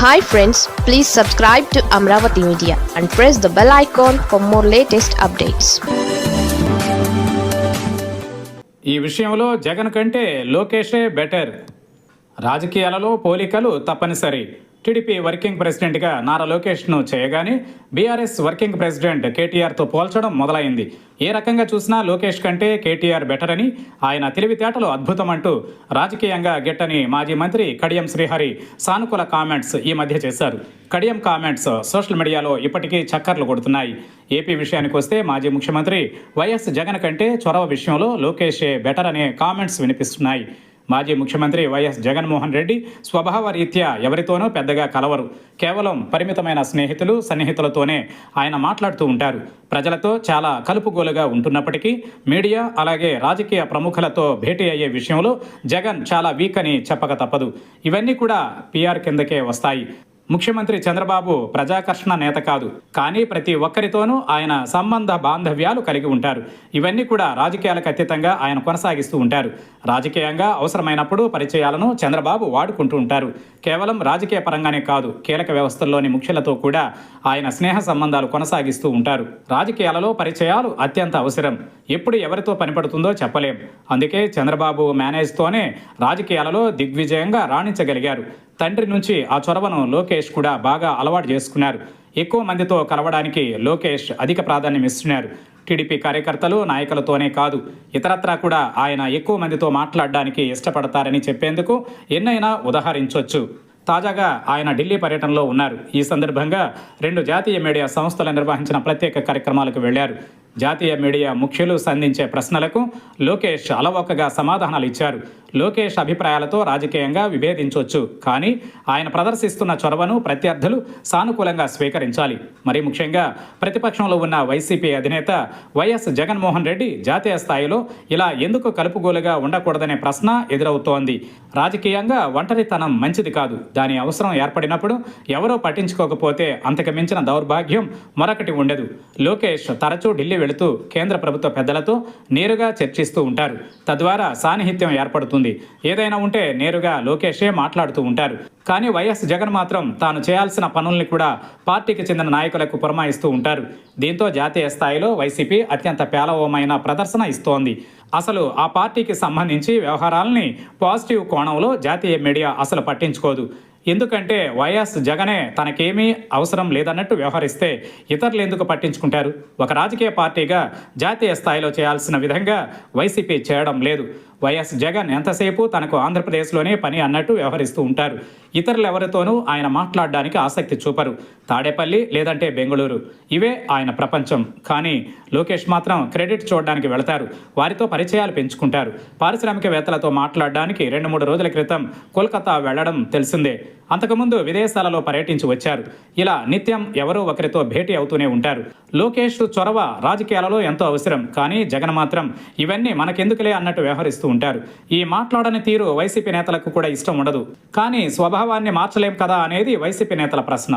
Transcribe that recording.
Hi friends, please subscribe to Amravati Media and press the bell icon for more latest updates. ఈ విషయంలో జగన్ కంటే లోకేషే better. రాజకీయాలలో పోలికలు తప్పనిసరి. టీడీపీ వర్కింగ్ ప్రెసిడెంట్గా నారా లోకేష్ను చేయగానే బీఆర్ఎస్ వర్కింగ్ ప్రెసిడెంట్ కేటీఆర్తో పోల్చడం మొదలైంది. ఏ రకంగా చూసినా లోకేష్ కంటే కేటీఆర్ బెటర్ అని, ఆయన తెలివితేటలు అద్భుతమంటూ రాజకీయంగా గెట్టని మాజీ మంత్రి కడియం శ్రీహరి సానుకూల కామెంట్స్ ఈ మధ్య చేశారు. కడియం కామెంట్స్ సోషల్ మీడియాలో ఇప్పటికీ చక్కర్లు కొడుతున్నాయి. ఏపీ విషయానికి వస్తే మాజీ ముఖ్యమంత్రి వైఎస్ జగన్ కంటే చొరవ విషయంలో లోకేషే బెటర్ అనే కామెంట్స్ వినిపిస్తున్నాయి. మాజీ ముఖ్యమంత్రి వైఎస్ జగన్మోహన్ రెడ్డి స్వభావ రీత్యా ఎవరితోనూ పెద్దగా కలవరు. కేవలం పరిమితమైన స్నేహితులు, సన్నిహితులతోనే ఆయన మాట్లాడుతూ ఉంటారు. ప్రజలతో చాలా కలుపుగోలుగా ఉంటున్నప్పటికీ మీడియా అలాగే రాజకీయ ప్రముఖులతో భేటీ అయ్యే విషయంలో జగన్ చాలా వీక్ అని చెప్పక తప్పదు. ఇవన్నీ కూడా పీఆర్ కిందకే వస్తాయి. ముఖ్యమంత్రి చంద్రబాబు ప్రజాకర్షణ నేత కాదు, కానీ ప్రతి ఒక్కరితోనూ ఆయన సంబంధ బాంధవ్యాలు కలిగి ఉంటారు. ఇవన్నీ కూడా రాజకీయాలకు అతీతంగా ఆయన కొనసాగిస్తూ ఉంటారు. రాజకీయంగా అవసరమైనప్పుడు పరిచయాలను చంద్రబాబు వాడుకుంటూ ఉంటారు. కేవలం రాజకీయ పరంగానే కాదు, కీలక వ్యవస్థల్లోని ముఖ్యులతో కూడా ఆయన స్నేహ సంబంధాలు కొనసాగిస్తూ ఉంటారు. రాజకీయాలలో పరిచయాలు అత్యంత అవసరం. ఎప్పుడు ఎవరితో పనిపడుతుందో చెప్పలేం. అందుకే చంద్రబాబు మేనేజ్తోనే రాజకీయాలలో దిగ్విజయంగా రాణించగలిగారు. తండ్రి నుంచి ఆ చొరవను లోకేష్ కూడా బాగా అలవాటు చేసుకున్నారు. ఎక్కువ మందితో కలవడానికి లోకేష్ అధిక ప్రాధాన్యం ఇస్తున్నారు. టీడీపీ కార్యకర్తలు, నాయకులతోనే కాదు, ఇతరత్రా కూడా ఆయన ఎక్కువ మందితో మాట్లాడడానికి ఇష్టపడతారని చెప్పేందుకు ఎన్నైనా ఉదాహరించవచ్చు. తాజాగా ఆయన ఢిల్లీ పర్యటనలో ఉన్నారు. ఈ సందర్భంగా 2 జాతీయ మీడియా సంస్థలు నిర్వహించిన ప్రత్యేక కార్యక్రమాలకు వెళ్లారు. జాతీయ మీడియా ముఖ్యులు సంధించే ప్రశ్నలకు లోకేష్ అలవోకగా సమాధానాలు ఇచ్చారు. లోకేష్ అభిప్రాయాలతో రాజకీయంగా విభేదించవచ్చు, కానీ ఆయన ప్రదర్శిస్తున్న చొరవను ప్రత్యర్థులు సానుకూలంగా స్వీకరించాలి. మరీ ముఖ్యంగా ప్రతిపక్షంలో ఉన్న వైసీపీ అధినేత వైఎస్ జగన్మోహన్ రెడ్డి జాతీయ స్థాయిలో ఇలా ఎందుకు కలుపుగోలుగా ఉండకూడదనే ప్రశ్న ఎదురవుతోంది. రాజకీయంగా ఒంటరితనం మంచిది కాదు. దాని అవసరం ఏర్పడినప్పుడు ఎవరో పట్టించుకోకపోతే అంతకు మించిన దౌర్భాగ్యం మరొకటి ఉండదు. లోకేష్ తరచూ ఢిల్లీ వెళుతూ కేంద్ర ప్రభుత్వ పెద్దలతో నేరుగా చర్చిస్తూ ఉంటారు. తద్వారా సాన్నిహిత్యం ఏర్పడుతుంది. ఏదైనా ఉంటే నేరుగా లోకేషే మాట్లాడుతూ ఉంటారు. కానీ వైఎస్ జగన్ మాత్రం తాను చేయాల్సిన పనుల్ని కూడా పార్టీకి చెందిన నాయకులకు పురమాయిస్తూ ఉంటారు. దీంతో జాతీయ స్థాయిలో వైసీపీ అత్యంత పేలవమైన ప్రదర్శన ఇస్తోంది. అసలు ఆ పార్టీకి సంబంధించి వ్యవహారాలని పాజిటివ్ కోణంలో జాతీయ మీడియా అసలు పట్టించుకోదు. ఎందుకంటే వైఎస్ జగనే తనకేమీ అవసరం లేదన్నట్టు వ్యవహరిస్తే ఇతరులు ఎందుకు పట్టించుకుంటారు? ఒక రాజకీయ పార్టీగా జాతీయ స్థాయిలో చేయాల్సిన విధంగా వైసీపీ చేయడం లేదు. వైఎస్ జగన్ ఎంతసేపు తనకు ఆంధ్రప్రదేశ్లోనే పని అన్నట్టు వ్యవహరిస్తూ ఉంటారు. ఇతరులు ఎవరితోనూ ఆయన మాట్లాడడానికి ఆసక్తి చూపరు. తాడేపల్లి లేదంటే బెంగళూరు, ఇవే ఆయన ప్రపంచం. కానీ లోకేష్ మాత్రం క్రెడిట్ చూడడానికి వెళతారు. వారితో పరిచయాలు పెంచుకుంటారు. పారిశ్రామికవేత్తలతో మాట్లాడడానికి 2-3 రోజుల క్రితం కోల్కతా వెళ్లడం తెలిసిందే. అంతకుముందు విదేశాలలో పర్యటించి వచ్చారు. ఇలా నిత్యం ఎవరో ఒకరితో భేటీ అవుతూనే ఉంటారు. లోకేష్ చొరవ రాజకీయాలలో ఎంతో అవసరం, కానీ జగన్ మాత్రం ఇవన్నీ మనకెందుకులే అన్నట్టు వ్యవహరిస్తూ ఉంటారు. ఈ మాట్లాడని తీరు వైసీపీ నేతలకు కూడా ఇష్టం ఉండదు. కానీ స్వభావాన్ని మార్చలేం కదా అనేది వైసీపీ నేతల ప్రశ్న.